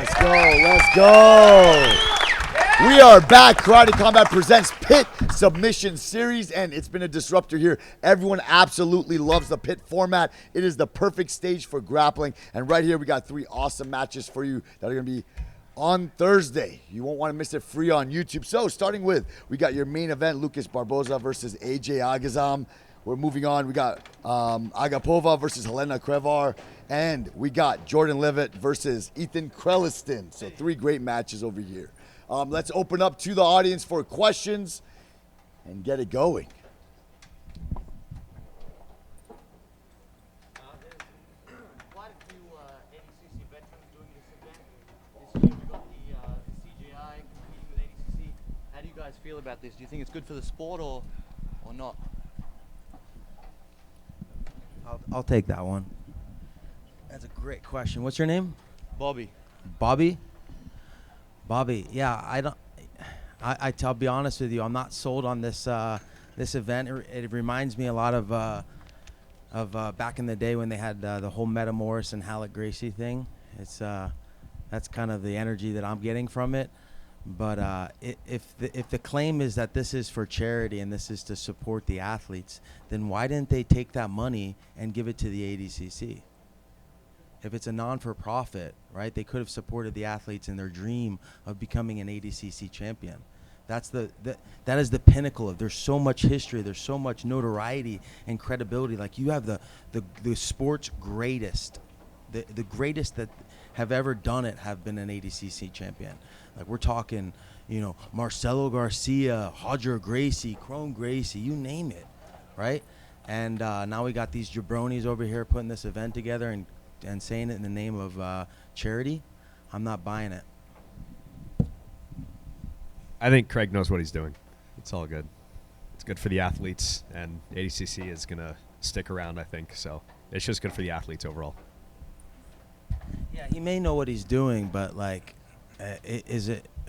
Let's go. Let's go. We are back. Karate Combat presents Pit Submission Series, and it's been a disruptor here. Everyone absolutely loves the Pit format. It is the perfect stage for grappling. And right here, we got 3 awesome matches for you that are going to be on Thursday. You won't want to miss it, free on YouTube. So starting with, we got your main event, Lucas Barboza versus AJ Agazam. We're moving on. We got Agapova versus Helena Krevar. And we got Jordan Levitt versus Ethan Creliston. So 3 great matches over here. Let's open up to the audience for questions and get it going. There's quite a few ADCC veterans doing this event. This year we got the CJI competing with ADCC. How do you guys feel about this? Do you think it's good for the sport or not? I'll take that one. That's a great question. What's your name? Bobby. Bobby? Bobby, yeah, I'll be honest with you. I'm not sold on this this event. It reminds me a lot of back in the day when they had the whole Meta Morris and Halleck Gracie thing. It's that's kind of the energy that I'm getting from it. But if the claim is that this is for charity and this is to support the athletes, then why didn't they take that money and give it to the ADCC? If it's a non-for-profit, right, they could have supported the athletes in their dream of becoming an ADCC champion. That is the pinnacle of. There's so much history. There's so much notoriety and credibility. Like, you have the sport's greatest, the greatest that have ever done it have been an ADCC champion. Like, we're talking, Marcelo Garcia, Roger Gracie, Chrome Gracie, you name it, right? And now we got these jabronis over here putting this event together and saying it in the name of charity. I'm not buying it. I think Craig knows what he's doing. It's all good. It's good for the athletes, and ADCC is going to stick around, I think. So it's just good for the athletes overall. Yeah, he may know what he's doing, but, like,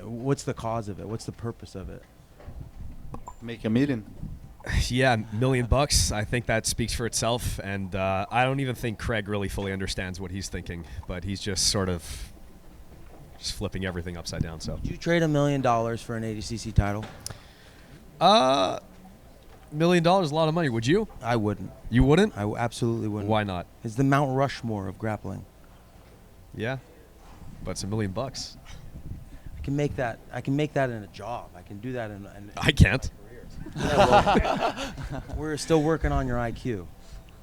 what's the cause of it? What's the purpose of it? Make a million. Yeah, $1 million. I think that speaks for itself, and I don't even think Craig really fully understands what he's thinking, but he's just sort of just flipping everything upside down. So, Would you trade $1 million for an ADCC title? $1 million is a lot of money. Would you? I wouldn't. You wouldn't? I absolutely wouldn't. Why not? It's the Mount Rushmore of grappling. Yeah, but it's $1 million. I can make that in a job. I can do that in I can't. Yeah, well, we're still working on your IQ.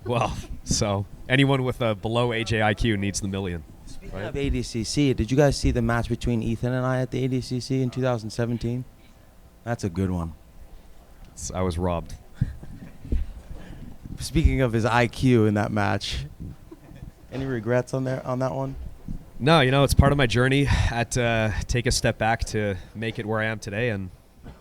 Well, so anyone with a below AJ IQ needs the $1 million. Speaking right? of ADCC, did you guys see the match between Ethan and I at the ADCC in 2017? That's a good one. I was robbed. Speaking of his IQ in that match, any regrets on that one? No, it's part of my journey. I had to take a step back to make it where I am today, and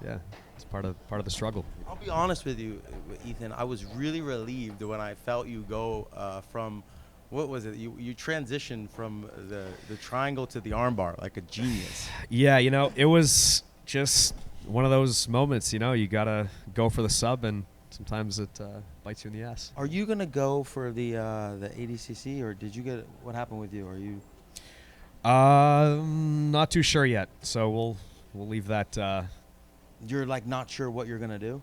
yeah, it's part of the struggle. I'll be honest with you, Ethan. I was really relieved when I felt you go from, what was it? You transitioned from the triangle to the armbar like a genius. Yeah, it was just one of those moments. You gotta go for the sub, and sometimes it bites you in the ass. Are you gonna go for the ADCC, or did you get what happened with you? Are you? Not too sure yet. So we'll leave that. You're like not sure what you're gonna do.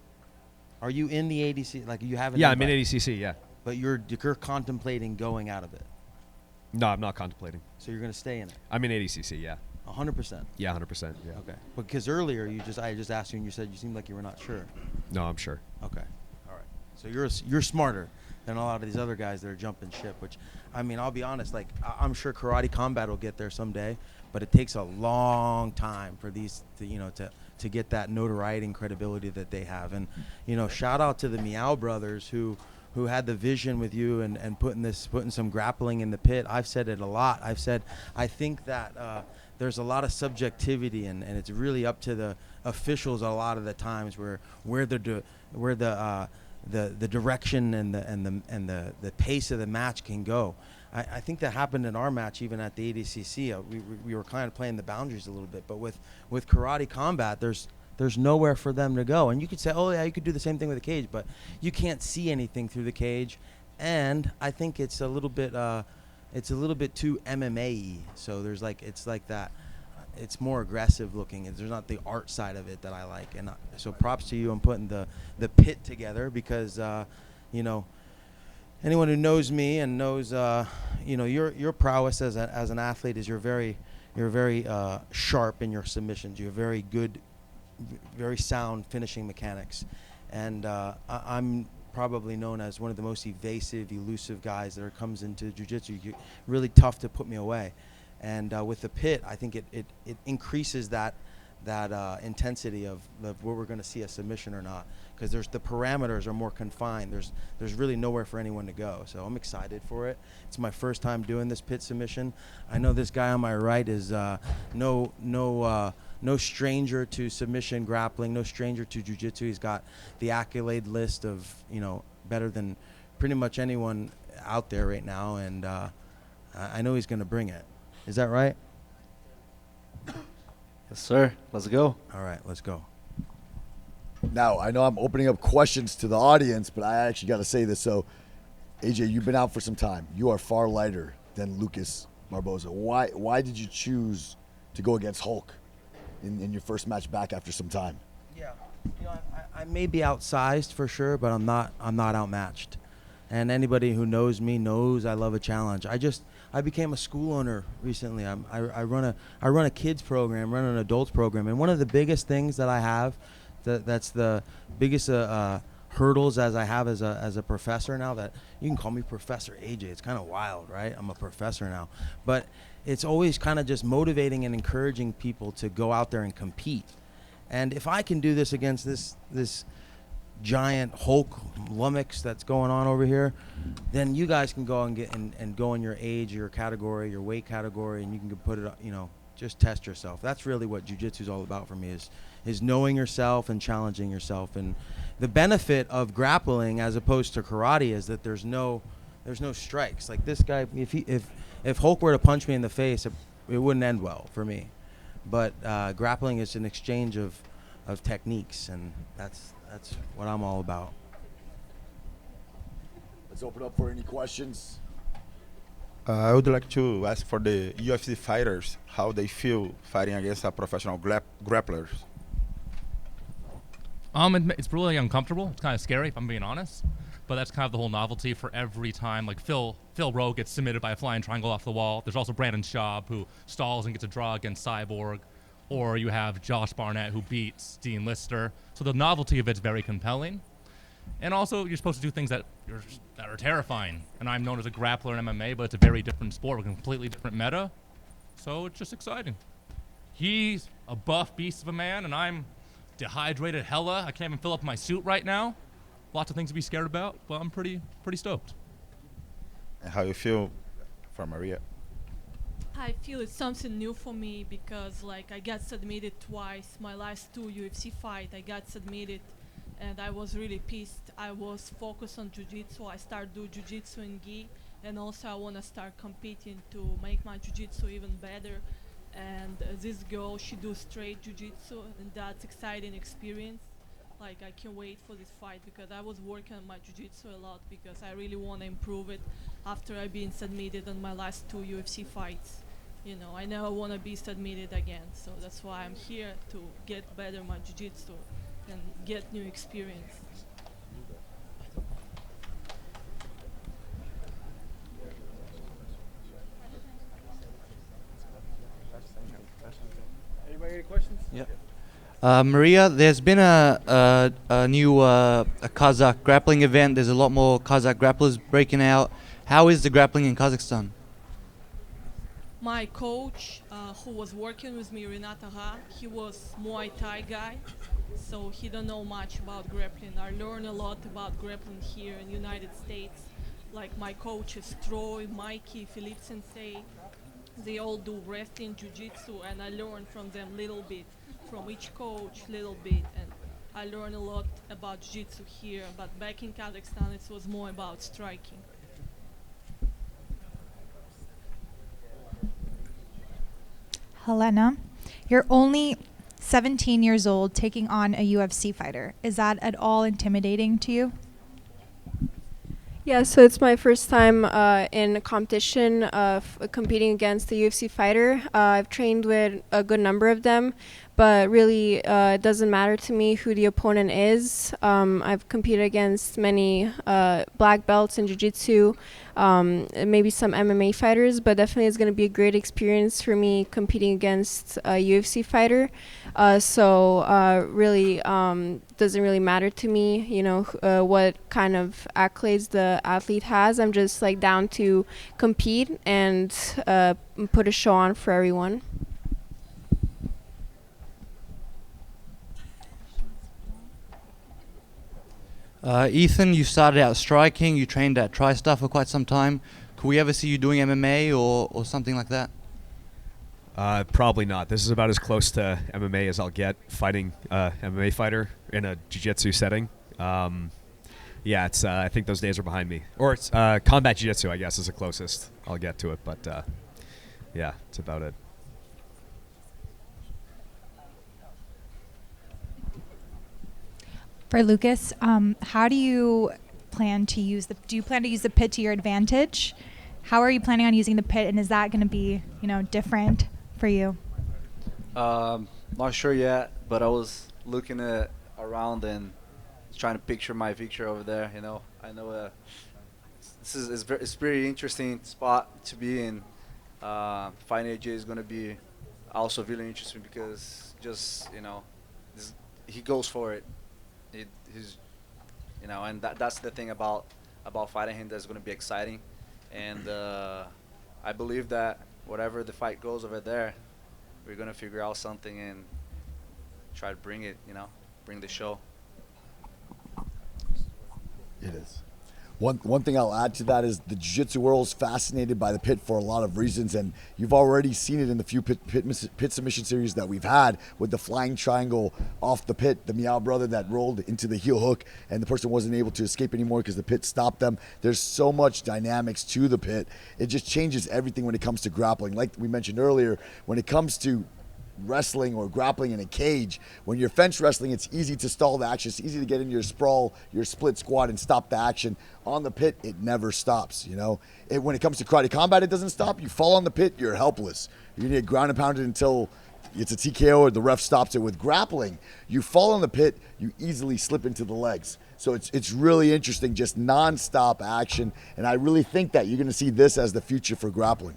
Are you in the ADC? Like, you haven't? Yeah, I'm in ADCC. Yeah. But you're contemplating going out of it. No, I'm not contemplating. So you're gonna stay in it. I'm in ADCC. Yeah. 100%. Yeah, 100%. Yeah. Okay. Because earlier I just asked you and you said you seemed like you were not sure. No, I'm sure. Okay. All right. So you're smarter than a lot of these other guys that are jumping ship. Which, I mean, I'll be honest. Like, I'm sure Karate Combat will get there someday, but it takes a long time for these to get that notoriety and credibility that they have. And shout out to the Meow brothers who had the vision with you and putting some grappling in the pit. I've said it a lot. I've said I think that there's a lot of subjectivity and it's really up to the officials a lot of the times where the direction and the pace of the match can go. I think that happened in our match even at the ADCC. We were kind of playing the boundaries a little bit, but with Karate Combat, there's nowhere for them to go. And you could say, oh yeah, you could do the same thing with a cage, but you can't see anything through the cage. And I think it's a little bit it's a little bit too MMA-y. So there's like, it's like that. It's more aggressive looking. There's not the art side of it that I like. And so props to you on putting the pit together because, you know, anyone who knows me and knows, you know, your prowess as an athlete is you're very sharp in your submissions. You're very good, very sound finishing mechanics. And I'm probably known as one of the most evasive, elusive guys that comes into jiu-jitsu. You're really tough to put me away. And with the pit, I think it increases that intensity of where we're going to see a submission or not, because the parameters are more confined. There's really nowhere for anyone to go. So I'm excited for it. It's my first time doing this pit submission. I know this guy on my right is no stranger to submission grappling, no stranger to jiu-jitsu. He's got the accolade list of, you know, better than pretty much anyone out there right now, and I know he's going to bring it. Is that right? Yes, sir. Let's go. All right, let's go. Now, I know I'm opening up questions to the audience, but I actually got to say this. So, AJ, you've been out for some time. You are far lighter than Lucas Barboza. Why did you choose to go against Hulk in your first match back after some time? Yeah, you know, I may be outsized for sure, but I'm not outmatched. And anybody who knows me knows I love a challenge. I became a school owner recently. I run a kids program, run an adults program, and one of the biggest things that I have, that's the biggest hurdles as I have as a professor now. That you can call me Professor AJ. It's kind of wild, right? I'm a professor now, but it's always kind of just motivating and encouraging people to go out there and compete. And if I can do this against this giant Hulk lummox that's going on over here, then you guys can go and get and go in your age, your category, your weight category, and you can put it, you know, just test yourself. That's really what jiu-jitsu is all about for me, is knowing yourself and challenging yourself. And the benefit of grappling as opposed to karate is that there's no strikes. Like this guy, if Hulk were to punch me in the face, it wouldn't end well for me. But grappling is an exchange of techniques, and that's what I'm all about. Let's open up for any questions. I would like to ask for the UFC fighters how they feel fighting against a professional grapplers. It's really uncomfortable. It's kind of scary, if I'm being honest. But that's kind of the whole novelty for every time. Like Phil Rowe gets submitted by a flying triangle off the wall. There's also Brandon Schaub, who stalls and gets a draw against Cyborg. Or you have Josh Barnett, who beats Dean Lister. So the novelty of it's very compelling. And also, you're supposed to do things that are terrifying. And I'm known as a grappler in MMA, but it's a very different sport with a completely different meta. So it's just exciting. He's a buff beast of a man, and I'm dehydrated hella. I can't even fill up my suit right now. Lots of things to be scared about, but I'm pretty stoked. And how you feel for Maria? I feel it's something new for me because, like, I got submitted twice. My last 2 UFC fight, I got submitted, and I was really pissed. I was focused on jiu-jitsu. I started doing jiu-jitsu in gi, and also I want to start competing to make my jiu-jitsu even better. And this girl, she do straight jiu-jitsu, and that's exciting experience. Like, I can't wait for this fight because I was working on my jiu-jitsu a lot because I really want to improve it after I've been submitted on my last 2 UFC fights. You know, I never want to be submitted again, so that's why I'm here to get better my jiu-jitsu and get new experience. Anybody got any questions? Yeah. Maria, there's been a new a Kazakh grappling event. There's a lot more Kazakh grapplers breaking out. How is the grappling in Kazakhstan? My coach, who was working with me, Renat Agha, he was Muay Thai guy, so he don't know much about grappling. I learned a lot about grappling here in the United States. Like my coaches, Troy, Mikey, Philippe Sensei, they all do wrestling, jiu-jitsu, and I learned from them little bit, from each coach little bit, and I learned a lot about jiu-jitsu here, but back in Kazakhstan it was more about striking. Helena, you're only 17 years old taking on a UFC fighter. Is that at all intimidating to you? Yeah, so it's my first time in a competition competing against a UFC fighter. I've trained with a good number of them, but really it doesn't matter to me who the opponent is. I've competed against many black belts in jiu-jitsu, maybe some MMA fighters, but definitely it's going to be a great experience for me competing against a UFC fighter. So really doesn't really matter to me, you know, what kind of accolades the athlete has. I'm just like down to compete and put a show on for everyone. Ethan, you started out striking. You trained at TriStar for quite some time. Could we ever see you doing MMA or something like that? Probably not. This is about as close to MMA as I'll get, fighting MMA fighter in a jiu-jitsu setting. Yeah, it's. I think those days are behind me. Or it's combat jiu-jitsu, I guess, is the closest I'll get to it. But yeah, it's about it. For Lucas, how do you plan to use do you plan to use the pit to your advantage? How are you planning on using the pit, and is that going to be, you know, different for you? Not sure yet, but I was looking around and trying to picture my picture over there. You know, I know this is it's pretty interesting spot to be in. Fighting AJ is going to be also really interesting because just, you know, he goes for it. He's, you know, and that's the thing about fighting him that's going to be exciting. And I believe that whatever the fight goes over there, we're going to figure out something and try to bring it, you know, bring the show. It is. One thing I'll add to that is the jiu-jitsu world is fascinated by the pit for a lot of reasons, and you've already seen it in the few pit submission series that we've had with the flying triangle off the pit, the Miyao brother that rolled into the heel hook, and the person wasn't able to escape anymore because the pit stopped them. There's so much dynamics to the pit. It just changes everything when it comes to grappling. Like we mentioned earlier, when it comes to wrestling or grappling in a cage, when you're fence wrestling, it's easy to stall the action. It's easy to get in your sprawl, your split squat, and stop the action. On the pit, it never stops, you know. When it comes to karate combat, it doesn't stop. You fall on the pit, you're helpless. You're gonna get ground and pounded until it's a TKO or the ref stops it. With grappling, you fall on the pit, you easily slip into the legs. So it's really interesting, just non-stop action, and I really think that you're gonna see this as the future for grappling.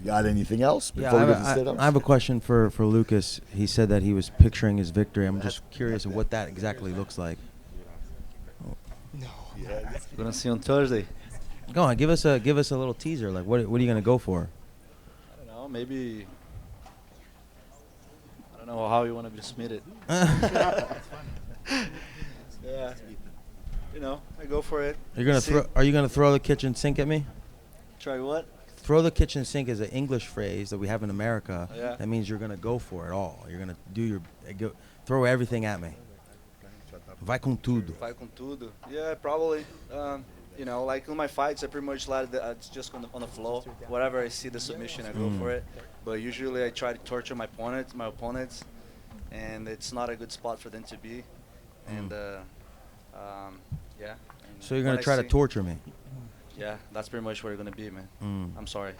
Got anything else before we get to sit-ups? I have a question for Lucas. He said that he was picturing his victory. I'm just curious of what that exactly looks like. No. We're gonna see on Thursday. Go on, give us a little teaser. Like, what are you gonna go for? I don't know. Maybe. I don't know how you want to be submitted. Yeah. You know, I go for it. Are you gonna throw the kitchen sink at me? Try what? Throw the kitchen sink is an English phrase that we have in America. Yeah. That means you're going to go for it all. You're going to throw everything at me. Vai com tudo. Vai com tudo. Yeah, probably. You know, like in my fights, I pretty much let it's just on the flow. Whatever I see the submission, I go for it. But usually I try to torture my opponents, and it's not a good spot for them to be. And yeah. And so you're going to try to torture me? Yeah, that's pretty much where you're going to be, man. I'm sorry.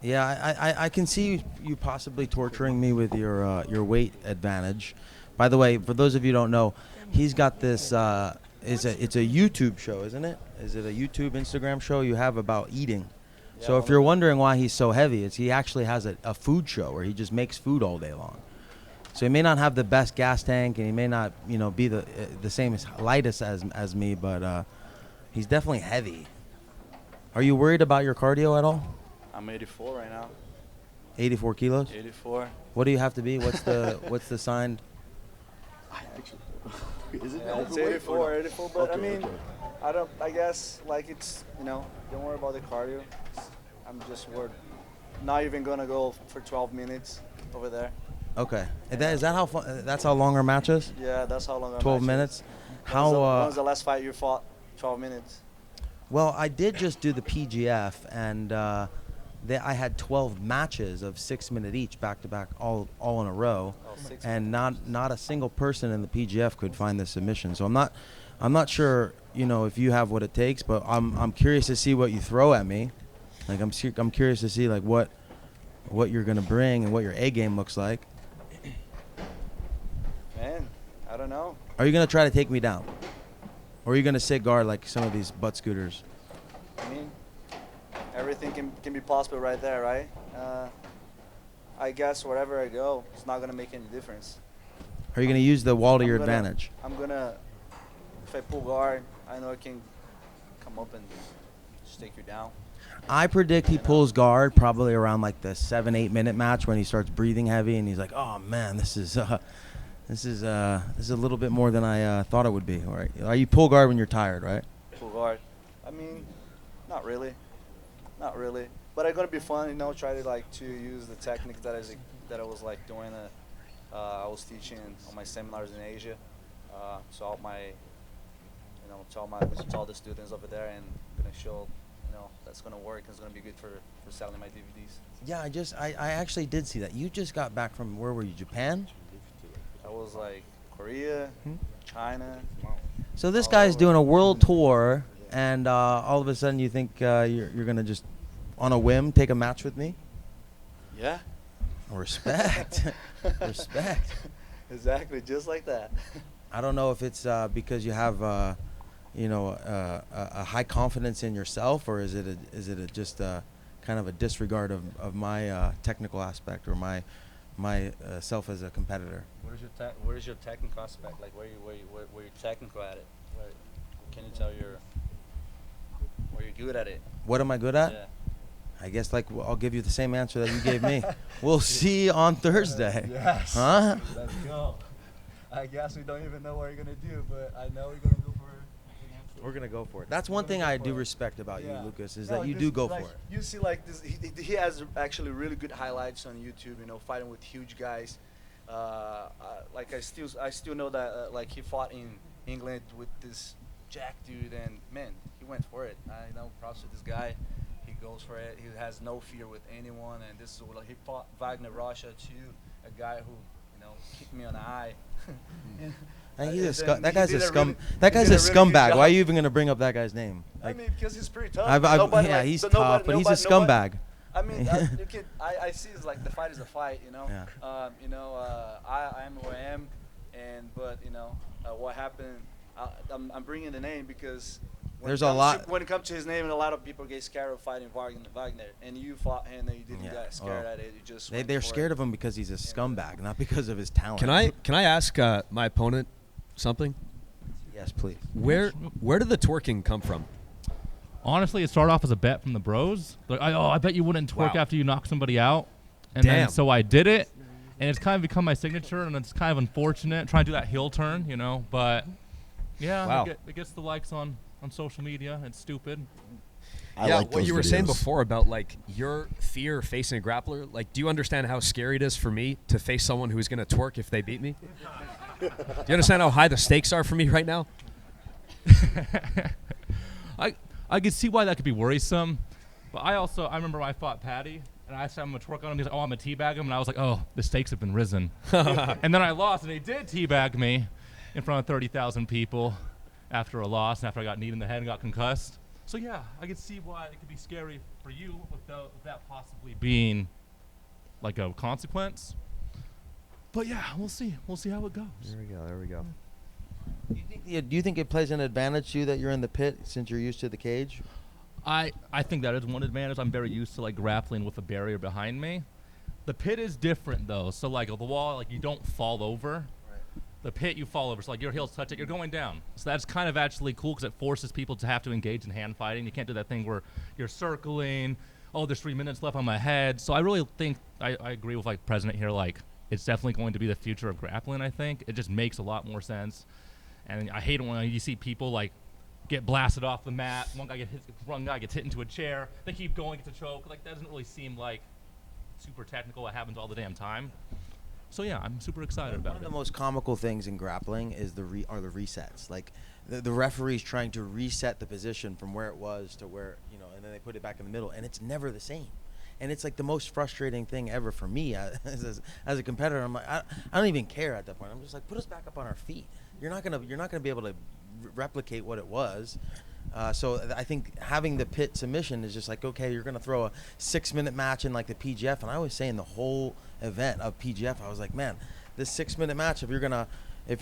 Yeah, I can see you possibly torturing me with your weight advantage. By the way, for those of you who don't know, he's got this, it's a YouTube show, isn't it? Is it a YouTube, Instagram show you have about eating? Yeah, so if you're wondering why he's so heavy, he actually has a food show where he just makes food all day long. So he may not have the best gas tank, and he may not, you know, be the same lightest as me, but he's definitely heavy. Are you worried about your cardio at all? I'm 84 right now. 84 kilos? 84. What do you have to be? What's the sign? Is it? Yeah, it's 84, but okay, I don't. I guess like it's, you know, don't worry about the cardio. I'm just worried. Not even gonna go for 12 minutes over there. Okay. Is that how fun? That's how long our match is? Yeah, that's how long our 12 match minutes. Is. How? When was the last fight you fought? 12 minutes. Well, I did just do the PGF, and I had 12 matches of 6 minute each, back to back, all in a row, and not a single person in the PGF could find the submission. So I'm not sure, you know, if you have what it takes, but I'm curious to see what you throw at me. Like I'm curious to see like what you're gonna bring and what your A game looks like. Man, I don't know. Are you gonna try to take me down, or are you gonna sit guard like some of these butt scooters? I mean, everything can be possible right there, right? I guess wherever I go, it's not gonna make any difference. Are you gonna use the wall to your I'm gonna- advantage? I'm gonna, if I pull guard, I know I can come up and just take you down. I predict he pulls guard probably around like the 7-8 minute match when he starts breathing heavy and he's like, oh man, this is a little bit more than I thought it would be. All right, you pull guard when you're tired, right? Pull guard. I mean, not really. But it's gonna be fun, you know. Try to use the techniques that I was like doing. I was teaching on my seminars in Asia. To all my, you know, to all the students over there, and gonna show, you know, that's gonna work. It's gonna be good for selling my DVDs. Yeah, I actually did see that. You just got back from, where were you, Japan? I was like Korea, China. So this guy's doing a world tour, and all of a sudden you think you're gonna just, on a whim, take a match with me? Yeah. Respect. Respect. Exactly, just like that. I don't know if it's because you have, a high confidence in yourself, or is it just kind of a disregard of my technical aspect or my self as a competitor? What is your technical aspect? Like where you're technical at it? Can you tell where you're good at it? What am I good at? Yeah. I guess I'll give you the same answer that you gave me. We'll see on Thursday. Yes. Huh? Let's go. I guess we don't even know what you're gonna do, but I know we're gonna go for it. We're gonna go for it. That's one thing I do respect about you, Lucas, is that you this- do go like, for it. You see, like this, he has actually really good highlights on YouTube. You know, fighting with huge guys. Like I still know that like he fought in England with this Jack dude, and man, he went for it. I know, props to this guy. He goes for it. He has no fear with anyone, and this is what he fought Wagner Rocha too, a guy who, you know, kicked me on the eye. Hey, That guy's a scumbag. Why are you even gonna bring up that guy's name? I mean, because he's pretty tough. He's tough, but he's a scumbag. I mean, I see it's like the fight is a fight, you know. Yeah. I am who I am, but you know what happened. I'm bringing the name because There's a lot. When it comes to his name, and a lot of people get scared of fighting Wagner, and you fought him, and you didn't get scared at it. You just they're scared of him because he's a scumbag, not because of his talent. Can I ask my opponent something? Yes, please. Where did the twerking come from? Honestly, it started off as a bet from the bros. Like, I bet you wouldn't twerk after you knock somebody out. And Damn. then so I did it, and it's kind of become my signature, and it's kind of unfortunate trying to do that heel turn, you know. But yeah, Wow. it gets the likes on social media. It's stupid. What you were saying before about like your fear facing a grappler, like, do you understand how scary it is for me to face someone who's going to twerk if they beat me? Do you understand how high the stakes are for me right now? I could see why that could be worrisome, but I remember when I fought Patty, and I said I'm gonna twerk on him. He's like, "Oh, I'm gonna teabag him," and I was like, "Oh, the stakes have been risen." And then I lost, and he did teabag me in front of 30,000 people after a loss, and after I got kneed in the head and got concussed. So yeah, I could see why it could be scary for you with that possibly being like a consequence. But yeah, we'll see. We'll see how it goes. There we go. Do you think it plays an advantage to you that you're in the pit since you're used to the cage? I think that is one advantage. I'm very used to like grappling with a barrier behind me. The pit is different though. So like the wall, like you don't fall over. Right. The pit, you fall over. So like your heels touch it, you're going down. So that's kind of actually cool because it forces people to have to engage in hand fighting. You can't do that thing where you're circling. Oh, there's 3 minutes left on my head. So I really think I agree with like President here. Like it's definitely going to be the future of grappling. I think it just makes a lot more sense. And I hate it when you see people like get blasted off the mat. One guy gets hit into a chair. They keep going, gets a choke. Like that doesn't really seem like super technical. It happens all the damn time. So yeah, I'm super excited about it. One of the most comical things in grappling is the resets. Like the referee's trying to reset the position from where it was to where, and then they put it back in the middle, and it's never the same. and it's like the most frustrating thing ever for me as a competitor. I'm like, I don't even care at that point. I'm just like, put us back up on our feet. You're not gonna be able to replicate what it was. So I think having the pit submission is just like, okay, you're gonna throw a 6-minute match in like the PGF, and I was saying the whole event of PGF, I was like, man, this 6-minute match, if you're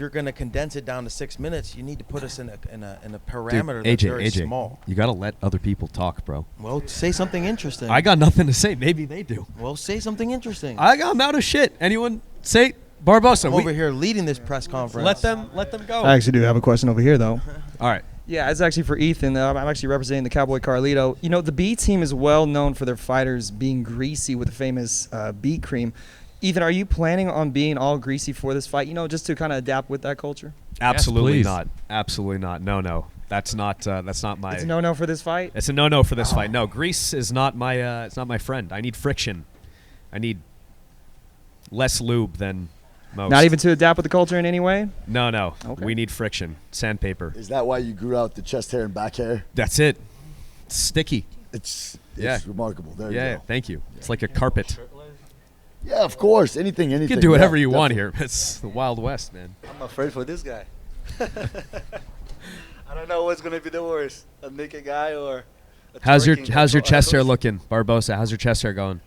gonna condense it down to 6 minutes, you need to put us in a parameter that's very small. You gotta let other people talk, bro. Well, say something interesting. I got nothing to say. Maybe they do. Well, say something interesting. I'm out of shit. Anyone say Barbosa? I'm over here leading this press conference. Let them go. I actually do have a question over here, though. All right. Yeah, it's actually for Ethan. I'm actually representing the Cowboy Carlito. You know, the B team is well known for their fighters being greasy with the famous B cream. Ethan, are you planning on being all greasy for this fight? You know, just to kind of adapt with that culture. Absolutely Yes, not. Absolutely not. No. That's not my. It's a no-no for this fight. It's a no for this fight. No, grease is not my. It's not my friend. I need friction. I need less lube than most. Not even to adapt with the culture in any way? No. Okay. We need friction. Sandpaper. Is that why you grew out the chest hair and back hair? That's it. It's sticky. It's Yeah. remarkable. There you Yeah. go. Thank you. It's like a carpet. Yeah, of course. Anything. You can do whatever you want here. It's the Wild West, man. I'm afraid for this guy. I don't know what's gonna be the worst, a naked guy or. How's your chest hair looking, Barbosa? How's your chest hair going?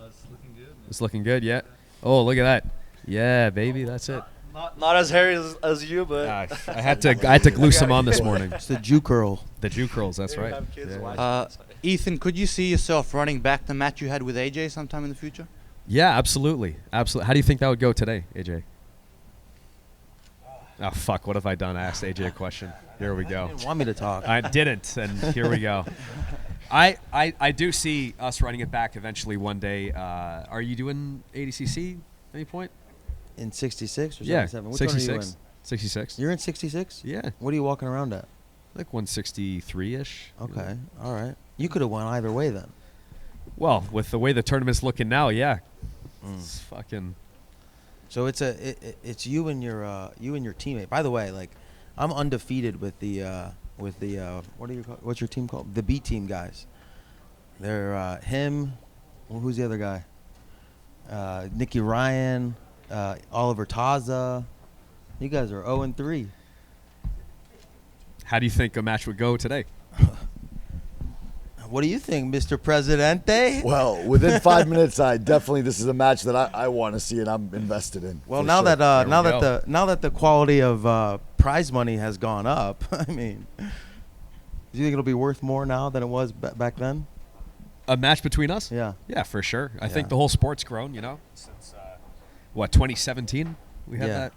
It's looking good. It's looking good, yeah. Oh, look at that. Yeah, baby, that's it. Not as hairy as you, but I had to glue some on this morning. It's the Jew curl. The Jew curls, that's right. have kids Yeah. watching. Ethan, could you see yourself running back the match you had with AJ sometime in the future? Yeah, absolutely. Absolutely. How do you think that would go today, AJ? Oh, fuck. What have I done? I asked AJ a question. Here we go. You didn't want me to talk. I didn't, and here we go. I do see us running it back eventually one day. Are you doing ADCC at any point? In 66 or Yeah, 77? Which one are you 66. in? 66. You're in 66? Yeah. What are you walking around at? Like 163-ish. Okay, all right. You could have won either way then. Well, with the way the tournament's looking now, yeah. It's fucking... So it's it's you and your teammate. By the way, like I'm undefeated with the what's your team called? The B team guys. They're him. Well, who's the other guy? Nicky Ryan, Oliver Taza. You guys are 0-3. How do you think a match would go today? What do you think, Mr. Presidente? Well, within 5 minutes, this is a match that I want to see and I'm invested in. Well, for now sure. that the quality of prize money has gone up, I mean, do you think it'll be worth more now than it was back then? A match between us? Yeah. Yeah, for sure. I Yeah. think the whole sport's grown, you know, since, 2017? We had Yeah. that.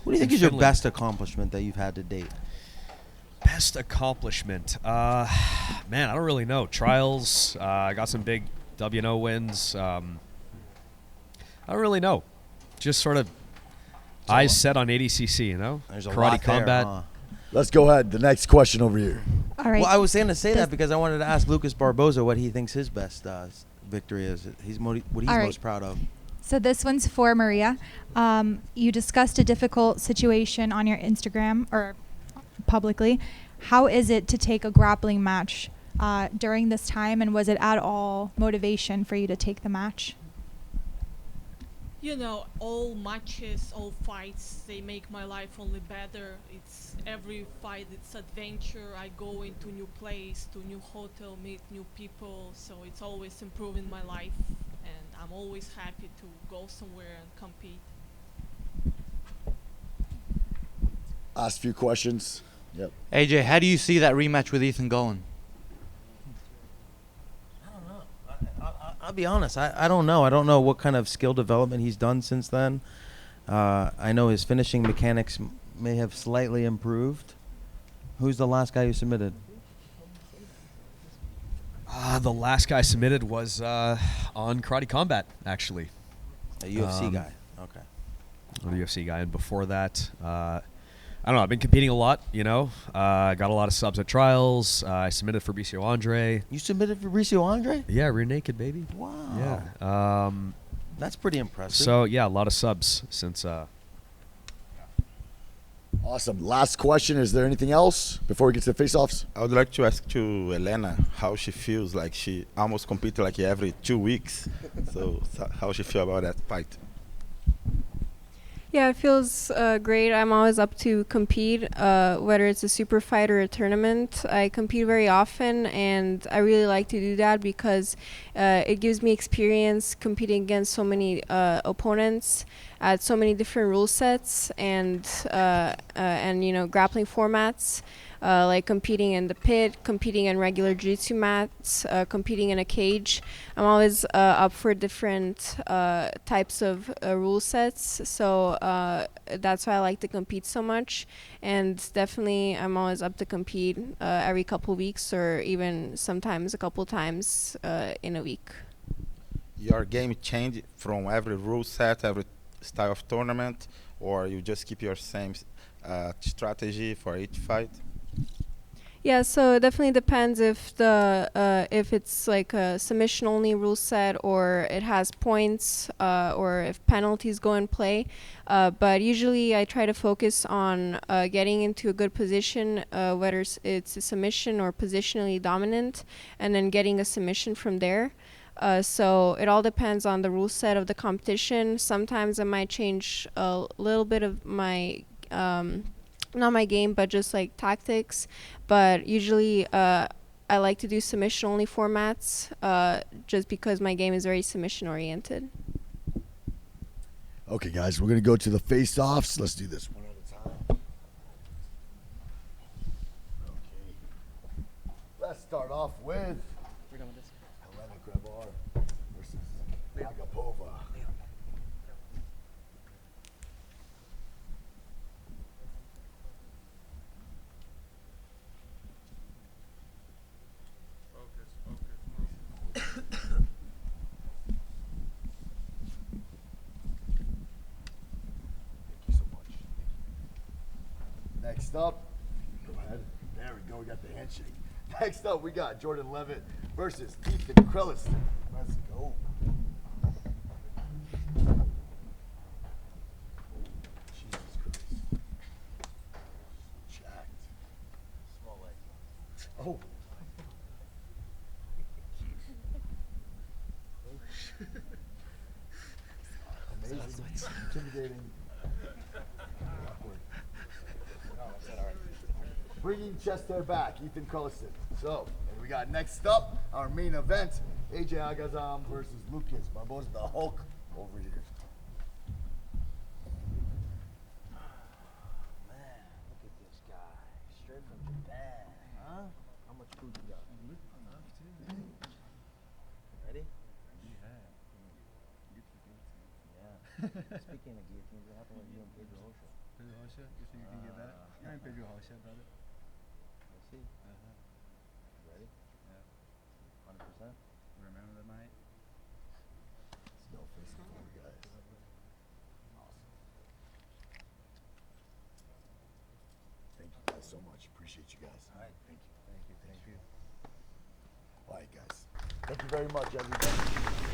What do you think in is your Finland. best accomplishment that you've had to date? Best accomplishment? Man, I don't really know. Trials. I got some big W&O wins. I don't really know. Just sort of eyes set on ADCC, you know? There's a Karate lot there, combat. huh? Let's go ahead. The next question over here. All right. Well, I was saying to say that because I wanted to ask Lucas Barbosa what he thinks his best victory is. What he's All right. most proud of. So this one's for Maria. You discussed a difficult situation on your Instagram or publicly. How is it to take a grappling match during this time, and was it at all motivation for you to take the match? You know, all matches, all fights, they make my life only better. It's every fight, it's adventure. I go into new place, to new hotel, meet new people. So it's always improving my life, and I'm always happy to go somewhere and compete. Ask a few questions. Yep. AJ, how do you see that rematch with Ethan going? I don't know. I'll be honest. I don't know. I don't know what kind of skill development he's done since then. I know his finishing mechanics may have slightly improved. Who's the last guy you submitted? The last guy submitted was on Karate Combat, actually. A UFC guy. Okay. A UFC guy. And before that, I don't know. I've been competing a lot, you know. I got a lot of subs at trials. I submitted for Fabricio Andre. You submitted for Fabricio Andre? Yeah, rear naked, baby. Wow. Yeah. That's pretty impressive. So, yeah, a lot of subs since... Awesome. Last question. Is there anything else before we get to the face-offs? I would like to ask to Elena how she feels. Like she almost competes like every 2 weeks. So how she feel about that fight? Yeah, it feels great. I'm always up to compete, whether it's a super fight or a tournament. I compete very often, and I really like to do that because it gives me experience competing against so many opponents at so many different rule sets and grappling formats. Like competing in the pit, competing in regular jiu-jitsu mats, competing in a cage. I'm always up for different types of rule sets, so that's why I like to compete so much. And definitely, I'm always up to compete every couple weeks, or even sometimes a couple times in a week. Your game change from every rule set, every style of tournament, or you just keep your same strategy for each fight? Yeah, so it definitely depends if it's like a submission only rule set, or it has points, or if penalties go in play. But usually I try to focus on getting into a good position, whether it's a submission or positionally dominant, and then getting a submission from there. So it all depends on the rule set of the competition. Sometimes I might change a little bit of my not my game, but just like tactics. But usually I like to do submission only formats, just because my game is very submission oriented. Okay, guys, we're going to go to the face-offs. Let's do this one at a time. Okay. Let's start off with Helena Grabar versus Agapova. Next up, go ahead. There we go. We got the handshake. Next up, we got Jordan Levitt versus Ethan Krelliston. Let's go. Jesus Christ. Jacked. Small leg. Oh. Amazing. Intimidating. Bringing chest hair back, Ethan Krelliston. So, and we got next up, our main event, AJ Agazam versus Lucas Barboza, the Hulk, over here. Man, look at this guy. Straight from Japan, huh? How much food you got? Ready? Yeah. Speaking of guillotines, what happened with you and Pedro Rocha? Pedro Rocha? You think you can get that? You're in Pedro Rocha, brother. Let's see. Ready? Yeah. 100%? Remember the night? Let's go face the floor, guys. Awesome. Thank you guys so much. Appreciate you guys. All right. Thank you. Thank you. All right, guys. Thank you very much, everybody.